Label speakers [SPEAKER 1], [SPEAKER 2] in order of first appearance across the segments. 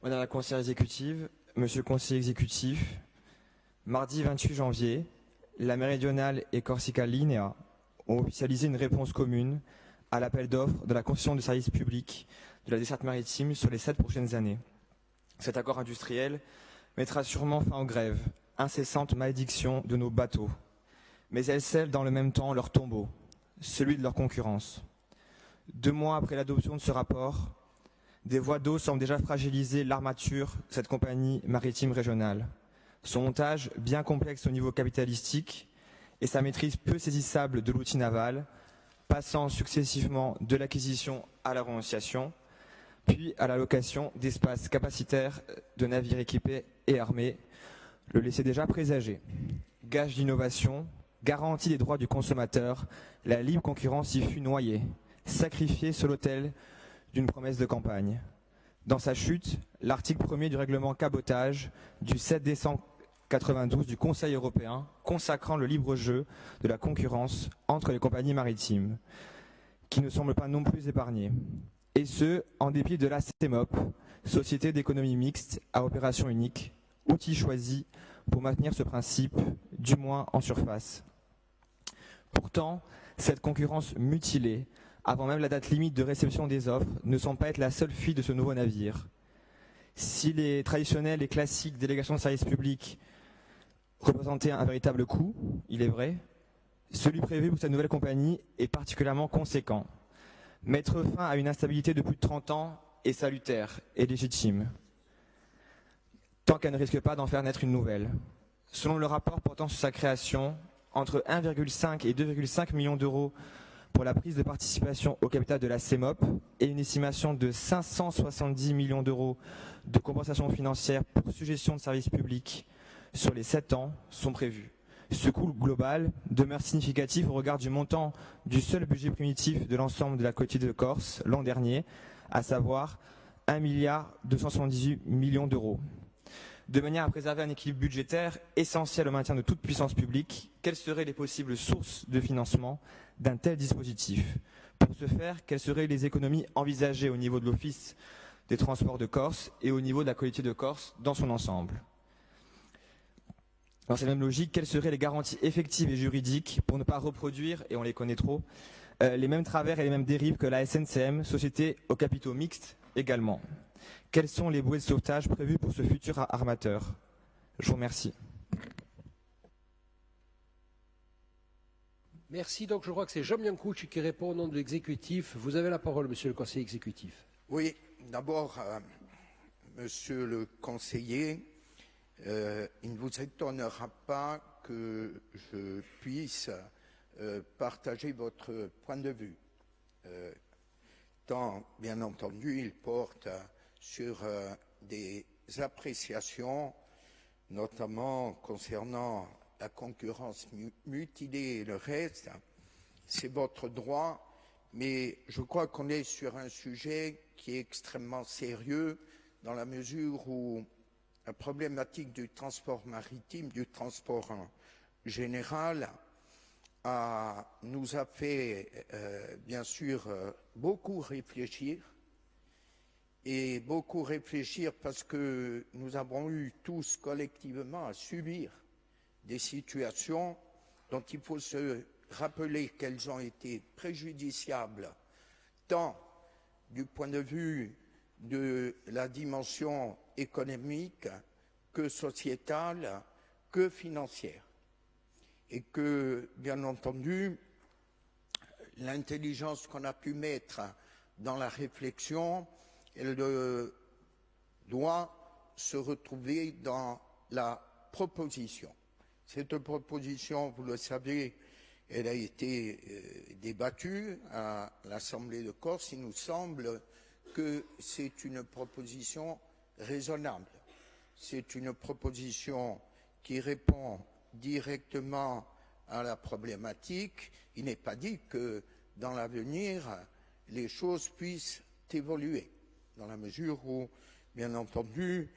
[SPEAKER 1] Madame la conseillère exécutive, Monsieur le conseiller exécutif, mardi 28 janvier, la Méridionale et Corsica Linea ont officialisé une réponse commune à l'appel d'offres de la concession de services publics de la desserte maritime sur les 7 prochaines années. Cet accord industriel mettra sûrement fin aux grèves, incessantes malédictions de nos bateaux, mais elle scelle dans le même temps leur tombeau, celui de leur concurrence. 2 mois après l'adoption de ce rapport, des voies d'eau semblent déjà fragiliser l'armature de cette compagnie maritime régionale. Son montage, bien complexe au niveau capitalistique, et sa maîtrise peu saisissable de l'outil naval, passant successivement de l'acquisition à la renonciation, puis à la location d'espaces capacitaires de navires équipés et armés, le laissait déjà présager. Gage d'innovation, garantie des droits du consommateur, la libre concurrence y fut noyée, sacrifiée sur l'autel d'une promesse de campagne. Dans sa chute, l'article 1er du règlement cabotage du 7 décembre 1992 du Conseil européen consacrant le libre jeu de la concurrence entre les compagnies maritimes, qui ne semble pas non plus épargné. Et ce, en dépit de la CEMOP, Société d'économie mixte à opération unique, outil choisi pour maintenir ce principe, du moins en surface. Pourtant, cette concurrence mutilée, avant même la date limite de réception des offres, ne semble pas être la seule fuite de ce nouveau navire. Si les traditionnelles et classiques délégations de services publics représentaient un véritable coût, il est vrai, celui prévu pour cette nouvelle compagnie est particulièrement conséquent. Mettre fin à une instabilité de plus de 30 ans est salutaire et légitime, tant qu'elle ne risque pas d'en faire naître une nouvelle. Selon le rapport portant sur sa création, entre 1,5 et 2,5 millions d'euros pour la prise de participation au capital de la CEMOP et une estimation de 570 millions d'euros de compensation financière pour suggestion de services publics sur les 7 ans sont prévus. Ce coût global demeure significatif au regard du montant du seul budget primitif de l'ensemble de la collectivité de Corse l'an dernier, à savoir 1,278 milliard d'euros. De manière à préserver un équilibre budgétaire essentiel au maintien de toute puissance publique, quelles seraient les possibles sources de financement d'un tel dispositif? Pour ce faire, quelles seraient les économies envisagées au niveau de l'Office des transports de Corse et au niveau de la collectivité de Corse dans son ensemble? Dans cette même logique, quelles seraient les garanties effectives et juridiques pour ne pas reproduire, et on les connaît trop, les mêmes travers et les mêmes dérives que la SNCM, société aux capitaux mixtes également? Quels sont les bouées de sauvetage prévus pour ce futur armateur? Je vous remercie.
[SPEAKER 2] Merci. Donc je crois que c'est Jean Biancucci qui répond au nom de l'exécutif. Vous avez la parole, monsieur le conseiller exécutif.
[SPEAKER 3] Oui, d'abord, monsieur le conseiller, il ne vous étonnera pas que je puisse partager votre point de vue. Tant, bien entendu, il porte sur des appréciations, notamment concernant la concurrence mutilée et le reste. C'est votre droit, mais je crois qu'on est sur un sujet qui est extrêmement sérieux dans la mesure où la problématique du transport maritime, du transport en général, nous a fait bien sûr beaucoup réfléchir, et beaucoup réfléchir parce que nous avons eu tous collectivement à subir des situations dont il faut se rappeler qu'elles ont été préjudiciables tant du point de vue de la dimension économique que sociétale que financière. Et que, bien entendu, l'intelligence qu'on a pu mettre dans la réflexion, elle doit se retrouver dans la proposition. Cette proposition, vous le savez, elle a été débattue à l'Assemblée de Corse. Il nous semble que c'est une proposition raisonnable. C'est une proposition qui répond directement à la problématique. Il n'est pas dit que dans l'avenir, les choses puissent évoluer, dans la mesure où, bien entendu,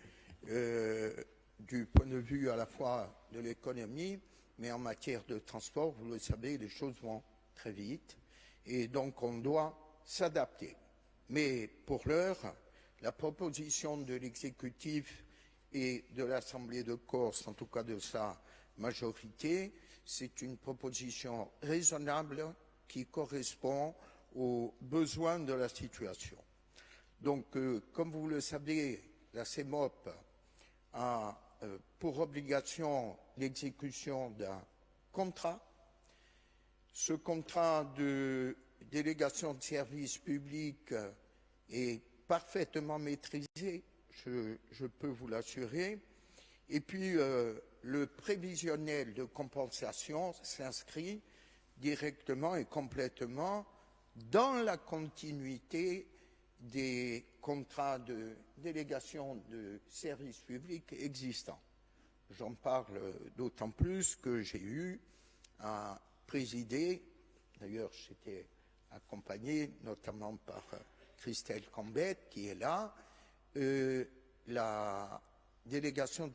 [SPEAKER 3] du point de vue à la fois de l'économie, mais en matière de transport, vous le savez, les choses vont très vite, et donc on doit s'adapter. Mais pour l'heure, la proposition de l'exécutif et de l'Assemblée de Corse, en tout cas de sa majorité, c'est une proposition raisonnable qui correspond aux besoins de la situation. Donc, comme vous le savez, la CEMOP a pour obligation l'exécution d'un contrat. Ce contrat de délégation de service public est parfaitement maîtrisé, je peux vous l'assurer. Et puis, le prévisionnel de compensation s'inscrit directement et complètement dans la continuité des contrats de délégation de service public existants. J'en parle d'autant plus que j'ai eu à présider, d'ailleurs j'étais accompagné notamment par Christelle Cambette qui est là, la délégation de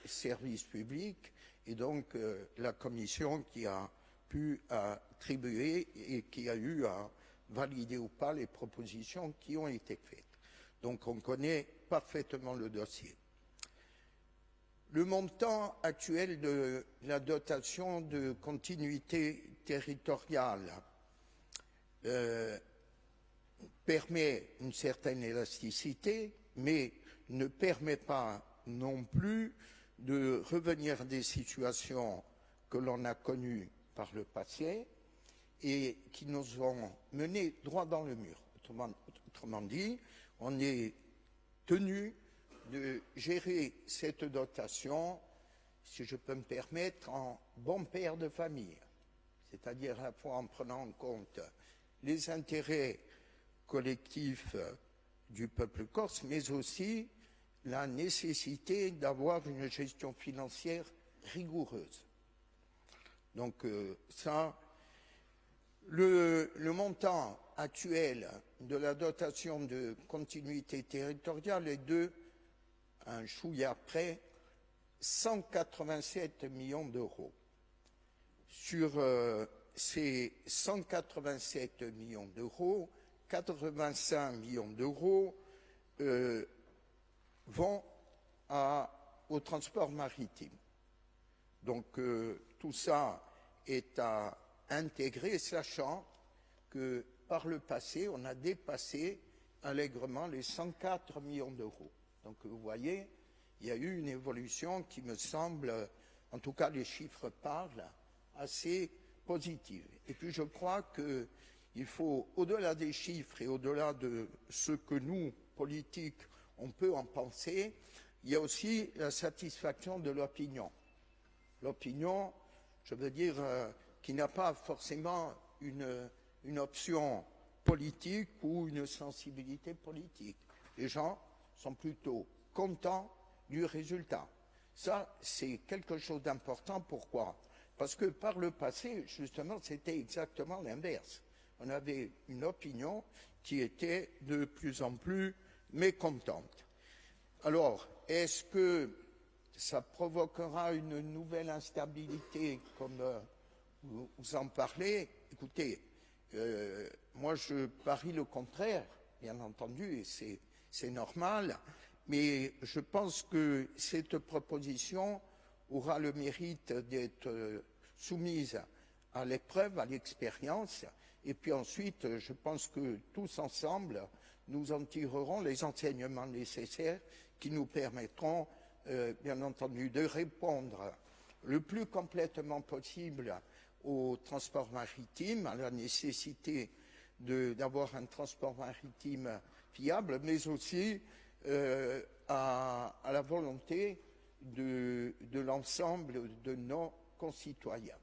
[SPEAKER 3] service public et donc la commission qui a pu attribuer et qui a eu à valider ou pas les propositions qui ont été faites. Donc on connaît parfaitement le dossier. Le montant actuel de la dotation de continuité territoriale permet une certaine élasticité, mais ne permet pas non plus de revenir à des situations que l'on a connues par le passé et qui nous ont menés droit dans le mur. Autrement dit, on est tenu de gérer cette dotation, si je peux me permettre, en bon père de famille, c'est-à-dire à la fois en prenant en compte les intérêts collectifs du peuple corse, mais aussi la nécessité d'avoir une gestion financière rigoureuse. Donc ça, le montant actuel de la dotation de continuité territoriale est de, un chouïa près, 187 millions d'euros. Sur ces 187 millions d'euros, 85 millions d'euros vont au transport maritime. Donc tout ça est à intégrer, sachant que par le passé, on a dépassé allègrement les 104 millions d'euros. Donc vous voyez, il y a eu une évolution qui me semble, en tout cas les chiffres parlent, assez positive. Et puis je crois qu'il faut, au-delà des chiffres et au-delà de ce que nous, politiques, on peut en penser, il y a aussi la satisfaction de l'opinion. L'opinion, je veux dire, qui n'a pas forcément une option politique ou une sensibilité politique. Les gens sont plutôt contents du résultat. Ça, c'est quelque chose d'important. Pourquoi? Parce que par le passé, justement, c'était exactement l'inverse. On avait une opinion qui était de plus en plus mécontente. Alors, est-ce que ça provoquera une nouvelle instabilité, comme vous en parlez? Écoutez, moi je parie le contraire, bien entendu, et c'est normal, mais je pense que cette proposition aura le mérite d'être soumise à l'épreuve, à l'expérience, et puis ensuite, je pense que tous ensemble, nous en tirerons les enseignements nécessaires qui nous permettront, bien entendu, de répondre le plus complètement possible au transport maritime, à la nécessité d'avoir un transport maritime fiable, mais aussi à la volonté de l'ensemble de nos concitoyens.